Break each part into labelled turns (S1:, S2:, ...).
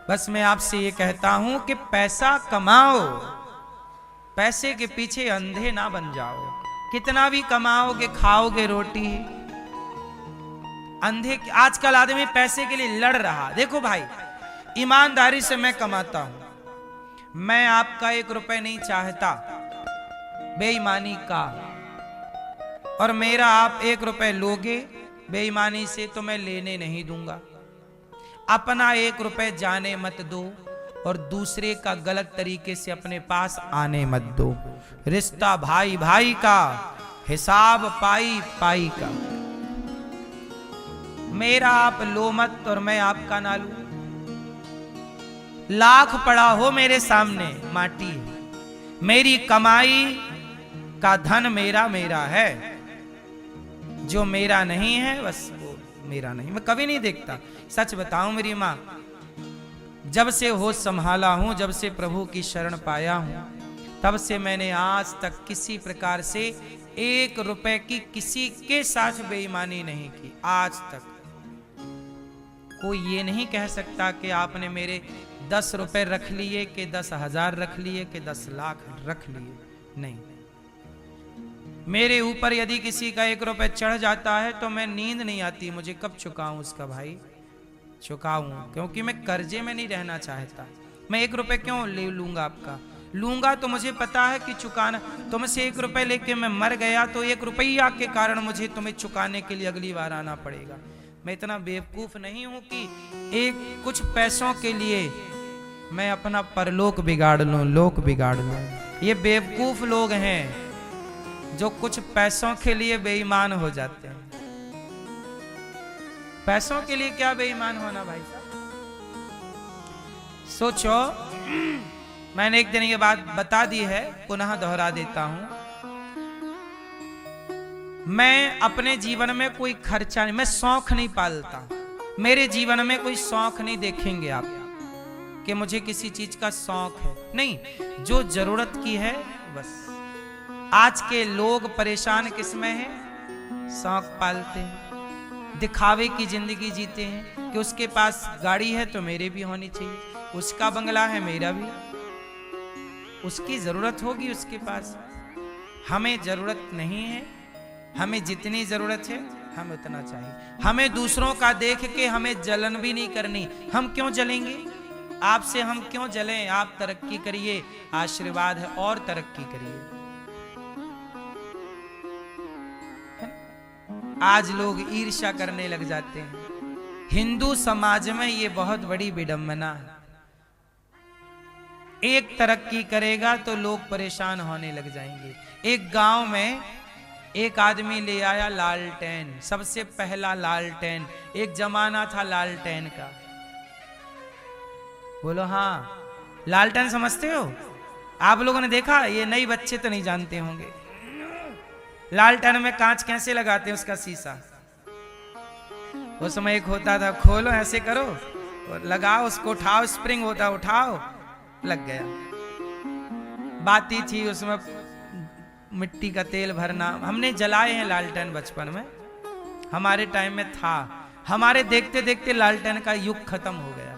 S1: बस मैं आपसे ये कहता हूं कि पैसा कमाओ, पैसे के पीछे अंधे ना बन जाओ। कितना भी कमाओगे खाओगे रोटी। अंधे आजकल आदमी पैसे के लिए लड़ रहा। देखो भाई, ईमानदारी से मैं कमाता हूं, मैं आपका 1 रुपए नहीं चाहता बेईमानी का, और मेरा आप 1 रुपए लोगे बेईमानी से तो मैं लेने नहीं दूंगा। अपना 1 रुपए जाने मत दो और दूसरे का गलत तरीके से अपने पास आने मत दो। रिश्ता भाई भाई का, हिसाब पाई पाई का। मेरा आप लो मत और मैं आपका ना लूं। लाख पड़ा हो मेरे सामने माटी है, मेरी कमाई का धन मेरा मेरा है, जो मेरा नहीं है बस वो मेरा नहीं। मैं कभी नहीं देखता, सच बताऊं मेरी माँ, जब से होश संभाला हूं, जब से प्रभु की शरण पाया हूं, तब से मैंने आज तक किसी प्रकार से 1 रुपए की किसी के साथ बेईमानी नहीं की। आज तक कोई ये नहीं कह सकता कि आपने मेरे 10 रुपए रख लिए, कि 10,000 रख लिए, कि 10 लाख रख लिए। नहीं, मेरे ऊपर यदि किसी का 1 रुपए चढ़ जाता है तो मैं नींद नहीं आती, मुझे कब चुकाऊं उसका भाई, चुकाऊं, क्योंकि मैं कर्जे में नहीं रहना चाहता। मैं 1 रुपए क्यों ले लूंगा आपका, लूंगा तो मुझे पता है कि चुकाना। तुमसे 1 रुपए लेके मैं मर गया तो 1 रुपया के कारण मुझे तुम्हें चुकाने के लिए अगली बार आना पड़ेगा। मैं इतना बेवकूफ नहीं हूं कि कुछ पैसों के लिए मैं अपना परलोक बिगाड़ लूं, लोक बिगाड़ लूं। ये बेवकूफ लोग हैं जो कुछ पैसों के लिए बेईमान हो जाते हैं। पैसों के लिए क्या बेईमान होना भाई साहब। सोचो, मैंने एक दिन ये बात बता दी है, पुनः दोहरा देता हूं। मैं अपने जीवन में कोई खर्चा नहीं, मैं शौक नहीं पालता। मेरे जीवन में कोई शौक नहीं देखेंगे आप कि मुझे किसी चीज का शौक है, नहीं। जो जरूरत की है बस। आज के लोग परेशान किसमें हैं, शौक पालते हैं, दिखावे की जिंदगी जीते हैं कि उसके पास गाड़ी है तो मेरे भी होनी चाहिए, उसका बंगला है मेरा भी, उसकी जरूरत होगी उसके पास। हमें जरूरत नहीं है, हमें जितनी जरूरत है हम उतना चाहिए। हमें दूसरों का देख के हमें जलन भी नहीं करनी। हम क्यों जलेंगे, आपसे हम क्यों जलें। आप तरक्की करिए, आशीर्वाद है, और तरक्की करिए। आज लोग ईर्ष्या करने लग जाते हैं। हिंदू समाज में ये बहुत बड़ी विडंबना है। एक तरक्की करेगा तो लोग परेशान होने लग जाएंगे। एक गांव में एक आदमी ले आया लालटेन, सबसे पहला लालटेन। एक जमाना था लालटेन का। बोलो हाँ, लालटेन समझते हो आप लोगों ने देखा, ये नई बच्चे तो नहीं जानते होंगे। लालटेन में कांच कैसे लगाते हैं, उसका शीशा। उस समय एक होता था, खोलो ऐसे करो और लगाओ, उसको उठाओ, स्प्रिंग होता उठाओ, लग गया। बाती थी उसमें मिट्टी का तेल भरना। हमने जलाए हैं लालटेन बचपन में, हमारे टाइम में था। हमारे देखते देखते लालटेन का युग खत्म हो गया।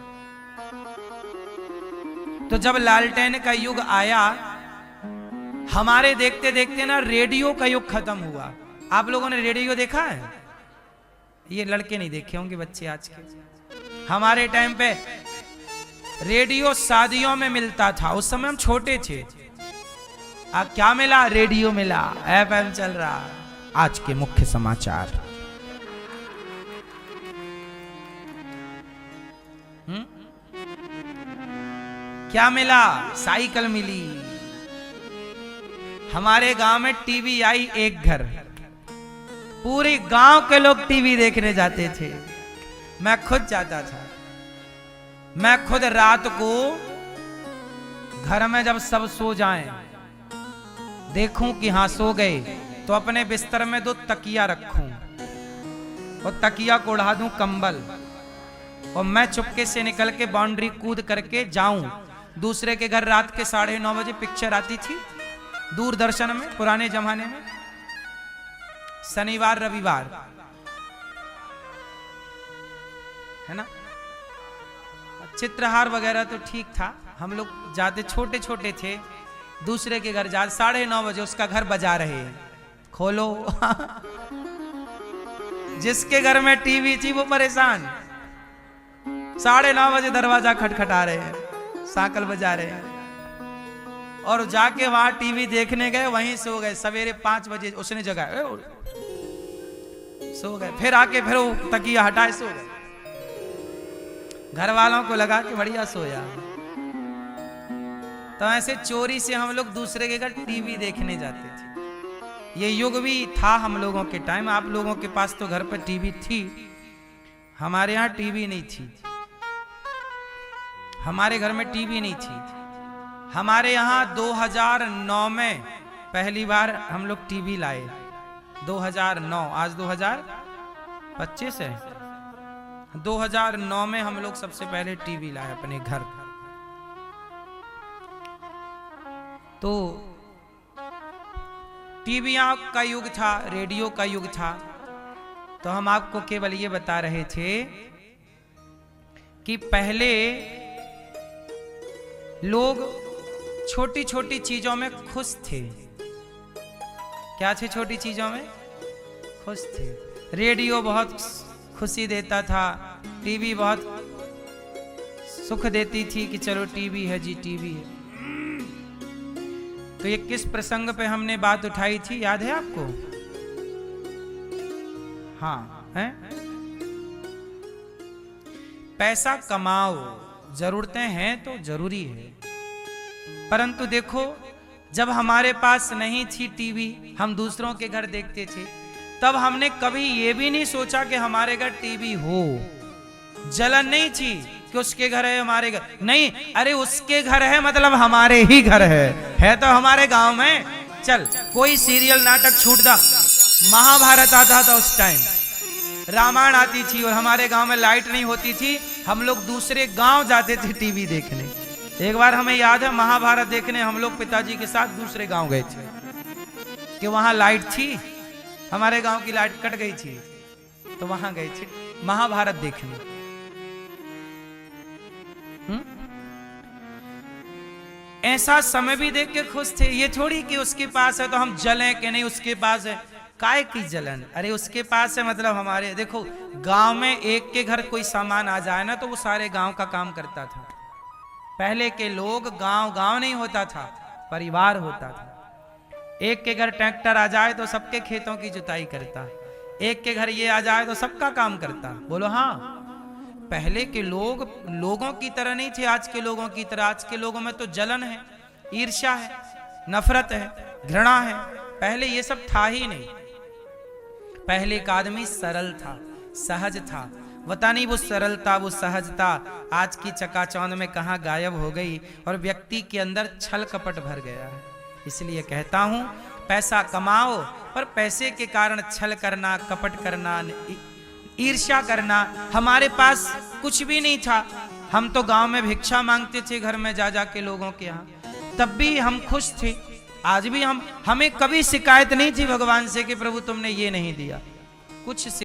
S1: तो जब लालटेन का युग आया, हमारे देखते देखते ना रेडियो का युग खत्म हुआ। आप लोगों ने रेडियो देखा है? ये लड़के नहीं देखे होंगे, बच्चे आज के। हमारे टाइम पे रेडियो शादियों में मिलता था, उस समय हम छोटे थे। क्या मिला? रेडियो मिला, एफएम चल रहा। आज के मुख्य समाचार। क्या मिला? साइकिल मिली। हमारे गांव में टीवी आई एक घर, पूरे गांव के लोग टीवी देखने जाते थे। मैं खुद जाता था। मैं खुद रात को घर में जब सब सो जाएं, देखूं कि हाँ सो गए, तो अपने बिस्तर में 2 तकिया रखूं और तकिया को उड़ा दूं कंबल, और मैं चुपके से निकल के बाउंड्री कूद करके जाऊं। दूसरे के घर रात के 9:30 बजे पिक्चर आती थी दूरदर्शन में, पुराने जमाने में, शनिवार रविवार, है ना? चित्रहार वगैरह तो ठीक था, हम लोग जाते छोटे छोटे थे, दूसरे के घर जा 9:30 बजे उसका घर बजा रहे हैं, खोलो जिसके घर में टीवी थी वो परेशान, 9:30 बजे दरवाजा खटखटा रहे हैं, साकल बजा रहे हैं, और जाके वहां टीवी देखने गए, वहीं सो गए। सवेरे 5 बजे उसने जगाया, सो गए। फिर आके फिर वो तकिया हटाए सो गए। घर वालों को लगा कि बढ़िया सोया। तो ऐसे चोरी से हम लोग दूसरे के घर टीवी देखने जाते थे। ये युग भी था हम लोगों के टाइम। आप लोगों के पास तो घर पर टीवी थी, हमारे यहाँ टीवी नहीं थी। हमारे घर में टीवी नहीं थी। हमारे यहाँ 2009 में पहली बार हम लोग टीवी लाए। 2009, आज 2025 है। 2009 में हम लोग सबसे पहले टीवी लाए अपने घर। तो टीवियां का युग था, रेडियो का युग था। तो हम आपको केवल ये बता रहे थे कि पहले लोग छोटी छोटी चीजों में खुश थे। क्या थे? छोटी चीजों में खुश थे। रेडियो बहुत खुशी देता था, टीवी बहुत सुख देती थी कि चलो टीवी है जी, टीवी है। तो ये किस प्रसंग पे हमने बात उठाई थी, याद है आपको? हाँ है? पैसा कमाओ, जरूरतें हैं तो जरूरी है, परंतु देखो जब हमारे पास नहीं थी टीवी, हम दूसरों के घर देखते थे, तब हमने कभी ये भी नहीं सोचा कि हमारे घर टीवी हो। जलन नहीं थी कि उसके घर है हमारे घर नहीं, अरे उसके घर है मतलब हमारे ही घर है तो हमारे गांव में। चल कोई सीरियल नाटक छूटता, महाभारत आता था उस टाइम, रामायण आती थी और हमारे गांव में लाइट नहीं होती थी, हम लोग दूसरे गांव जाते थे टीवी देखने। एक बार हमें याद है महाभारत देखने हम लोग पिताजी के साथ दूसरे गांव गए थे कि वहां लाइट थी, हमारे गांव की लाइट कट गई थी, तो वहां गए थे महाभारत देखने। ऐसा समय भी देख के खुश थे। ये थोड़ी कि उसके पास है तो हम जलें कि नहीं उसके पास है, काय की जलन। अरे उसके पास है मतलब हमारे। देखो गांव में एक के घर कोई सामान आ जाए ना तो वो सारे गांव का काम करता था। पहले के लोग गांव गांव नहीं होता था, परिवार होता था। एक के घर ट्रैक्टर आ जाए तो सबके खेतों की जुताई करता, एक के घर ये आ जाए तो सबका काम करता। बोलो हाँ। पहले के लोग लोगों की तरह नहीं थे आज के लोगों की तरह। आज के लोगों में तो जलन है, ईर्ष्या है, नफरत है, घृणा है। पहले ये सब था ही नहीं। पहले का आदमी सरल था, सहज था। पता नहीं वो सरलता, वो सहजता आज की चकाचौंध में कहां गायब हो गई और व्यक्ति के अंदर छल कपट भर गया है। इसलिए कहता हूं पैसा कमाओ, पर पैसे के कारण छल करना, कपट करना, ईर्ष्या करना। हमारे पास कुछ भी नहीं था, हम तो गांव में भिक्षा मांगते थे घर में जा जा के लोगों के यहाँ, तब भी हम खुश थे। आज भी हमें कभी शिकायत नहीं थी भगवान से कि प्रभु तुमने ये नहीं दिया। कुछ